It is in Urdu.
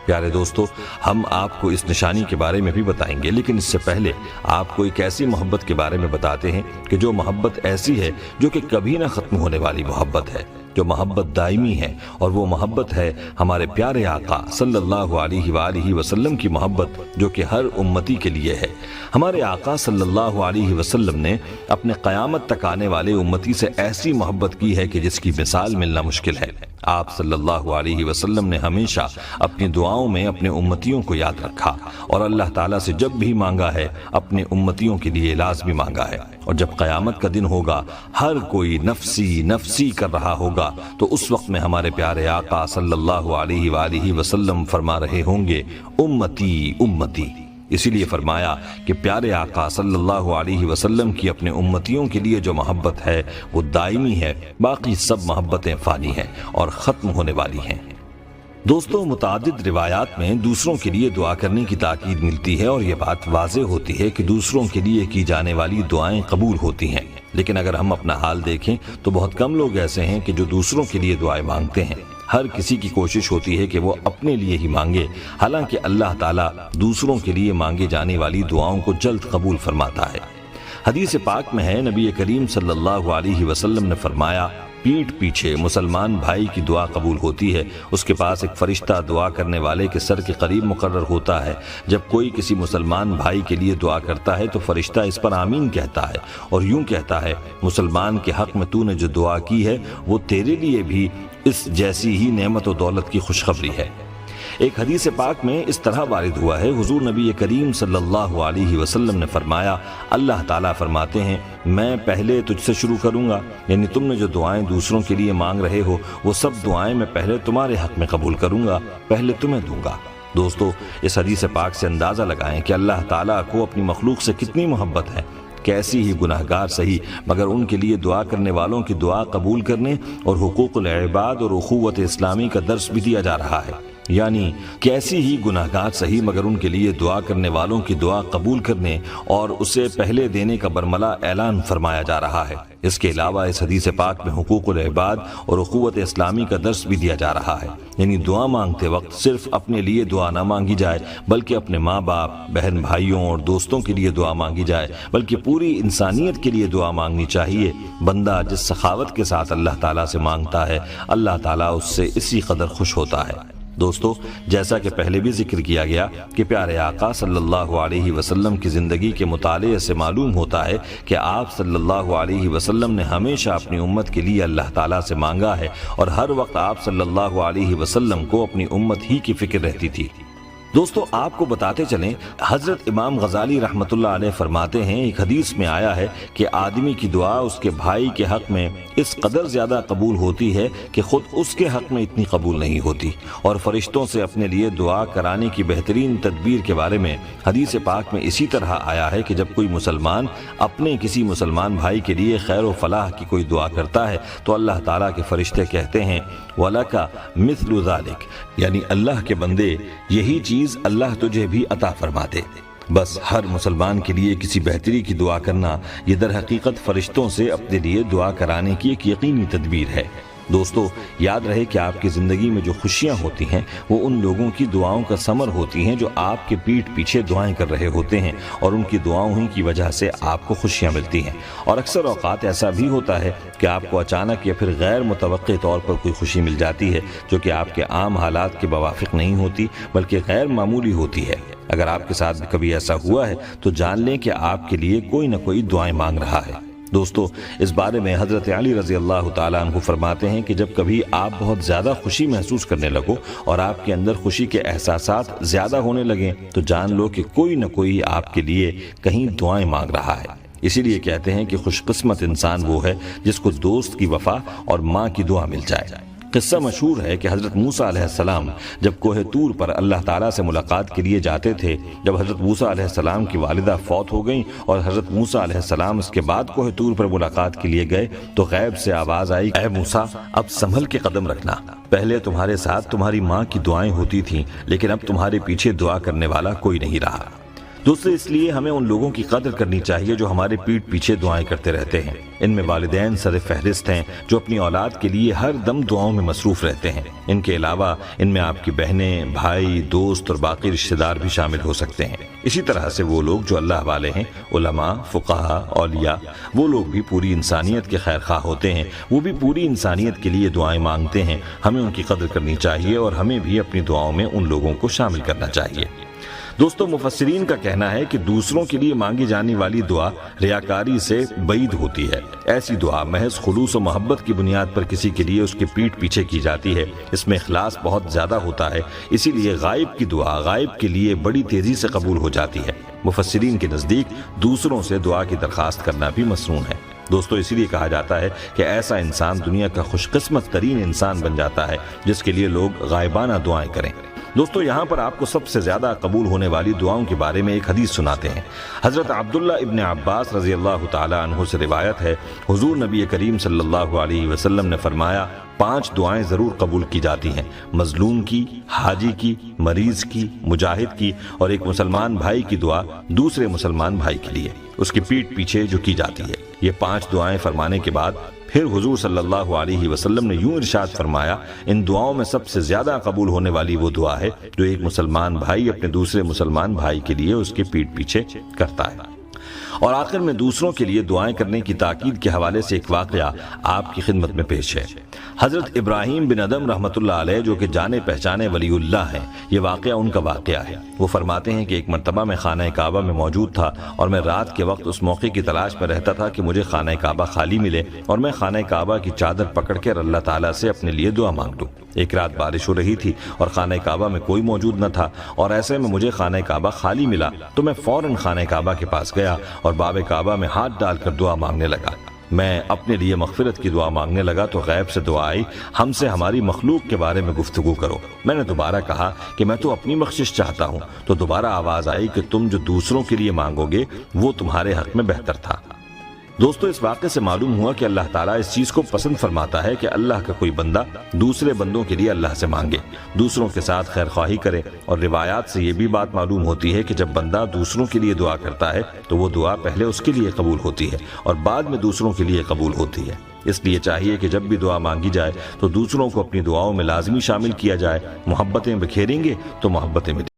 پیارے دوستو، ہم آپ کو اس نشانی کے بارے میں بھی بتائیں گے، لیکن اس سے پہلے آپ کو ایک ایسی محبت کے بارے میں بتاتے ہیں کہ جو محبت ایسی ہے جو کہ کبھی نہ ختم ہونے والی محبت ہے، جو محبت دائمی ہے، اور وہ محبت ہے ہمارے پیارے آقا صلی اللہ علیہ وآلہ وسلم کی محبت، جو کہ ہر امتی کے لیے ہے۔ ہمارے آقا صلی اللہ علیہ وسلم نے اپنے قیامت تک آنے والے امتی سے ایسی محبت کی ہے کہ جس کی مثال ملنا مشکل ہے۔ آپ صلی اللہ علیہ وسلم نے ہمیشہ اپنی دعاؤں میں اپنے امتیوں کو یاد رکھا، اور اللہ تعالیٰ سے جب بھی مانگا ہے اپنے امتیوں کے لیے لازمی مانگا ہے۔ اور جب قیامت کا دن ہوگا، ہر کوئی نفسی نفسی کر رہا ہوگا، تو اس وقت میں ہمارے پیارے آقا صلی اللہ علیہ وآلہ وسلم فرما رہے ہوں گے، امتی امتی۔ اسی لیے فرمایا کہ پیارے آقا صلی اللہ علیہ وسلم کی اپنے امتیوں کے لیے جو محبت ہے وہ دائمی ہے، باقی سب محبتیں فانی ہیں اور ختم ہونے والی ہیں۔ دوستو، متعدد روایات میں دوسروں کے لیے دعا کرنے کی تاکید ملتی ہے، اور یہ بات واضح ہوتی ہے کہ دوسروں کے لیے کی جانے والی دعائیں قبول ہوتی ہیں۔ لیکن اگر ہم اپنا حال دیکھیں تو بہت کم لوگ ایسے ہیں کہ جو دوسروں کے لیے دعائیں مانگتے ہیں۔ ہر کسی کی کوشش ہوتی ہے کہ وہ اپنے لیے ہی مانگے، حالانکہ اللہ تعالیٰ دوسروں کے لیے مانگے جانے والی دعاؤں کو جلد قبول فرماتا ہے۔ حدیث پاک میں ہے، نبی کریم صلی اللہ علیہ وسلم نے فرمایا، پیٹھ پیچھے مسلمان بھائی کی دعا قبول ہوتی ہے، اس کے پاس ایک فرشتہ دعا کرنے والے کے سر کے قریب مقرر ہوتا ہے۔ جب کوئی کسی مسلمان بھائی کے لیے دعا کرتا ہے تو فرشتہ اس پر آمین کہتا ہے، اور یوں کہتا ہے، مسلمان کے حق میں تو نے جو دعا کی ہے وہ تیرے لیے بھی اس جیسی ہی نعمت و دولت کی خوشخبری ہے۔ ایک حدیث پاک میں اس طرح وارد ہوا ہے، حضور نبی کریم صلی اللہ علیہ وسلم نے فرمایا، اللہ تعالیٰ فرماتے ہیں، میں پہلے تجھ سے شروع کروں گا، یعنی تم نے جو دعائیں دوسروں کے لیے مانگ رہے ہو وہ سب دعائیں میں پہلے تمہارے حق میں قبول کروں گا، پہلے تمہیں دوں گا۔ دوستو، اس حدیث پاک سے اندازہ لگائیں کہ اللہ تعالیٰ کو اپنی مخلوق سے کتنی محبت ہے۔ کیسی ہی گناہگار سہی، مگر ان کے لیے دعا کرنے والوں کی دعا قبول کرنے اور حقوق العباد اور اخوت اسلامی کا درس بھی دیا جا رہا ہے، یعنی کیسی ہی گناہگار سہی، مگر ان کے لیے دعا کرنے والوں کی دعا قبول کرنے اور اسے پہلے دینے کا برملا اعلان فرمایا جا رہا ہے۔ اس کے علاوہ اس حدیث پاک میں حقوق العباد اور اخوت اسلامی کا درس بھی دیا جا رہا ہے، یعنی دعا مانگتے وقت صرف اپنے لیے دعا نہ مانگی جائے، بلکہ اپنے ماں باپ، بہن بھائیوں اور دوستوں کے لیے دعا مانگی جائے، بلکہ پوری انسانیت کے لیے دعا مانگنی چاہیے۔ بندہ جس سخاوت کے ساتھ اللہ تعالیٰ سے مانگتا ہے، اللہ تعالیٰ اس سے اسی قدر خوش ہوتا ہے۔ دوستو، جیسا کہ پہلے بھی ذکر کیا گیا کہ پیارے آقا صلی اللہ علیہ وسلم کی زندگی کے مطالعے سے معلوم ہوتا ہے کہ آپ صلی اللہ علیہ وسلم نے ہمیشہ اپنی امت کے لیے اللہ تعالیٰ سے مانگا ہے، اور ہر وقت آپ صلی اللہ علیہ وسلم کو اپنی امت ہی کی فکر رہتی تھی۔ دوستو، آپ کو بتاتے چلیں، حضرت امام غزالی رحمۃ اللہ علیہ فرماتے ہیں، ایک حدیث میں آیا ہے کہ آدمی کی دعا اس کے بھائی کے حق میں اس قدر زیادہ قبول ہوتی ہے کہ خود اس کے حق میں اتنی قبول نہیں ہوتی۔ اور فرشتوں سے اپنے لیے دعا کرانے کی بہترین تدبیر کے بارے میں حدیث پاک میں اسی طرح آیا ہے کہ جب کوئی مسلمان اپنے کسی مسلمان بھائی کے لیے خیر و فلاح کی کوئی دعا کرتا ہے تو اللہ تعالیٰ کے فرشتے کہتے ہیں، وَلَكَ مِثْلُ ذَلِكَ، یعنی اللہ کے بندے، یہی چیز اللہ تجھے بھی عطا فرما دے۔ بس ہر مسلمان کے لیے کسی بہتری کی دعا کرنا، یہ در حقیقت فرشتوں سے اپنے لیے دعا کرانے کی ایک یقینی تدبیر ہے۔ دوستو، یاد رہے کہ آپ کی زندگی میں جو خوشیاں ہوتی ہیں وہ ان لوگوں کی دعاؤں کا ثمر ہوتی ہیں جو آپ کے پیٹھ پیچھے دعائیں کر رہے ہوتے ہیں، اور ان کی دعاؤں ہی کی وجہ سے آپ کو خوشیاں ملتی ہیں۔ اور اکثر اوقات ایسا بھی ہوتا ہے کہ آپ کو اچانک یا پھر غیر متوقع طور پر کوئی خوشی مل جاتی ہے جو کہ آپ کے عام حالات کے موافق نہیں ہوتی، بلکہ غیر معمولی ہوتی ہے۔ اگر آپ کے ساتھ بھی کبھی ایسا ہوا ہے تو جان لیں کہ آپ کے لیے کوئی نہ کوئی دعائیں مانگ رہا ہے۔ دوستو، اس بارے میں حضرت علی رضی اللہ تعالیٰ عنہ فرماتے ہیں کہ جب کبھی آپ بہت زیادہ خوشی محسوس کرنے لگو اور آپ کے اندر خوشی کے احساسات زیادہ ہونے لگیں تو جان لو کہ کوئی نہ کوئی آپ کے لیے کہیں دعائیں مانگ رہا ہے۔ اسی لیے کہتے ہیں کہ خوش قسمت انسان وہ ہے جس کو دوست کی وفا اور ماں کی دعا مل جائے۔ قصہ مشہور ہے کہ حضرت موسیٰ علیہ السلام جب کوہ طور پر اللہ تعالیٰ سے ملاقات کے لیے جاتے تھے، جب حضرت موسیٰ علیہ السلام کی والدہ فوت ہو گئیں اور حضرت موسیٰ علیہ السلام اس کے بعد کوہ طور پر ملاقات کے لیے گئے تو غیب سے آواز آئی، اے موسیٰ، اب سنبھل کے قدم رکھنا، پہلے تمہارے ساتھ تمہاری ماں کی دعائیں ہوتی تھیں، لیکن اب تمہارے پیچھے دعا کرنے والا کوئی نہیں رہا۔ دوستو اس لیے ہمیں ان لوگوں کی قدر کرنی چاہیے جو ہمارے پیٹھ پیچھے دعائیں کرتے رہتے ہیں۔ ان میں والدین سر فہرست ہیں جو اپنی اولاد کے لیے ہر دم دعاؤں میں مصروف رہتے ہیں۔ ان کے علاوہ ان میں آپ کی بہنیں، بھائی، دوست اور باقی رشتہ دار بھی شامل ہو سکتے ہیں۔ اسی طرح سے وہ لوگ جو اللہ والے ہیں، علماء، فقہاء، اولیاء، وہ لوگ بھی پوری انسانیت کے خیر خواہ ہوتے ہیں، وہ بھی پوری انسانیت کے لیے دعائیں مانگتے ہیں۔ ہمیں ان کی قدر کرنی چاہیے اور ہمیں بھی اپنی دعاؤں میں ان لوگوں کو شامل کرنا چاہیے۔ دوستو مفسرین کا کہنا ہے کہ دوسروں کے لیے مانگی جانے والی دعا ریاکاری سے بعید ہوتی ہے۔ ایسی دعا محض خلوص و محبت کی بنیاد پر کسی کے لیے اس کے پیٹھ پیچھے کی جاتی ہے۔ اس میں اخلاص بہت زیادہ ہوتا ہے، اسی لیے غائب کی دعا غائب کے لیے بڑی تیزی سے قبول ہو جاتی ہے۔ مفسرین کے نزدیک دوسروں سے دعا کی درخواست کرنا بھی مسنون ہے۔ دوستو اسی لیے کہا جاتا ہے کہ ایسا انسان دنیا کا خوش قسمت ترین انسان بن جاتا ہے جس کے لیے لوگ غائبانہ دعائیں کریں۔ دوستو یہاں پر آپ کو سب سے زیادہ قبول ہونے والی دعاؤں کے بارے میں ایک حدیث سناتے ہیں۔ حضرت عبداللہ ابن عباس رضی اللہ تعالی عنہ سے روایت ہے، حضور نبی کریم صلی اللہ علیہ وسلم نے فرمایا، 5 دعائیں ضرور قبول کی جاتی ہیں: مظلوم کی، حاجی کی، مریض کی، مجاہد کی، اور ایک مسلمان بھائی کی دعا دوسرے مسلمان بھائی کے لیے اس کی پیٹھ پیچھے جو کی جاتی ہے۔ یہ 5 دعائیں فرمانے کے بعد پھر حضور صلی اللہ علیہ وسلم نے یوں ارشاد فرمایا، ان دعاؤں میں سب سے زیادہ قبول ہونے والی وہ دعا ہے جو ایک مسلمان بھائی اپنے دوسرے مسلمان بھائی کے لیے اس کے پیٹھ پیچھے کرتا ہے۔ اور آخر میں دوسروں کے لیے دعائیں کرنے کی تاکید کے حوالے سے ایک واقعہ آپ کی خدمت میں پیش ہے۔ حضرت ابراہیم بن ادم رحمۃ اللہ علیہ جو کہ جانے پہچانے ولی اللہ ہیں، یہ واقعہ ان کا واقعہ ہے۔ وہ فرماتے ہیں کہ ایک مرتبہ میں خانہ کعبہ میں موجود تھا اور میں رات کے وقت اس موقع کی تلاش میں رہتا تھا کہ مجھے خانہ کعبہ خالی ملے اور میں خانہ کعبہ کی چادر پکڑ کر اللہ تعالیٰ سے اپنے لیے دعا مانگ لوں۔ ایک رات بارش ہو رہی تھی اور خانہ کعبہ میں کوئی موجود نہ تھا، اور ایسے میں مجھے خانہ کعبہ خالی ملا تو میں فوراً خانہ کعبہ کے پاس گیا اور باب کعبہ میں ہاتھ ڈال کر دعا مانگنے لگا۔ میں اپنے لیے مغفرت کی دعا مانگنے لگا تو غیب سے دعا آئی، ہم سے ہماری مخلوق کے بارے میں گفتگو کرو۔ میں نے دوبارہ کہا کہ میں تو اپنی بخشش چاہتا ہوں، تو دوبارہ آواز آئی کہ تم جو دوسروں کے لیے مانگو گے وہ تمہارے حق میں بہتر تھا۔ دوستو اس واقعے سے معلوم ہوا کہ اللہ تعالیٰ اس چیز کو پسند فرماتا ہے کہ اللہ کا کوئی بندہ دوسرے بندوں کے لیے اللہ سے مانگے، دوسروں کے ساتھ خیر خواہی کرے۔ اور روایات سے یہ بھی بات معلوم ہوتی ہے کہ جب بندہ دوسروں کے لیے دعا کرتا ہے تو وہ دعا پہلے اس کے لیے قبول ہوتی ہے اور بعد میں دوسروں کے لیے قبول ہوتی ہے۔ اس لیے چاہیے کہ جب بھی دعا مانگی جائے تو دوسروں کو اپنی دعاؤں میں لازمی شامل کیا جائے۔ محبتیں بکھیریں گے تو محبتیں ملیں گی۔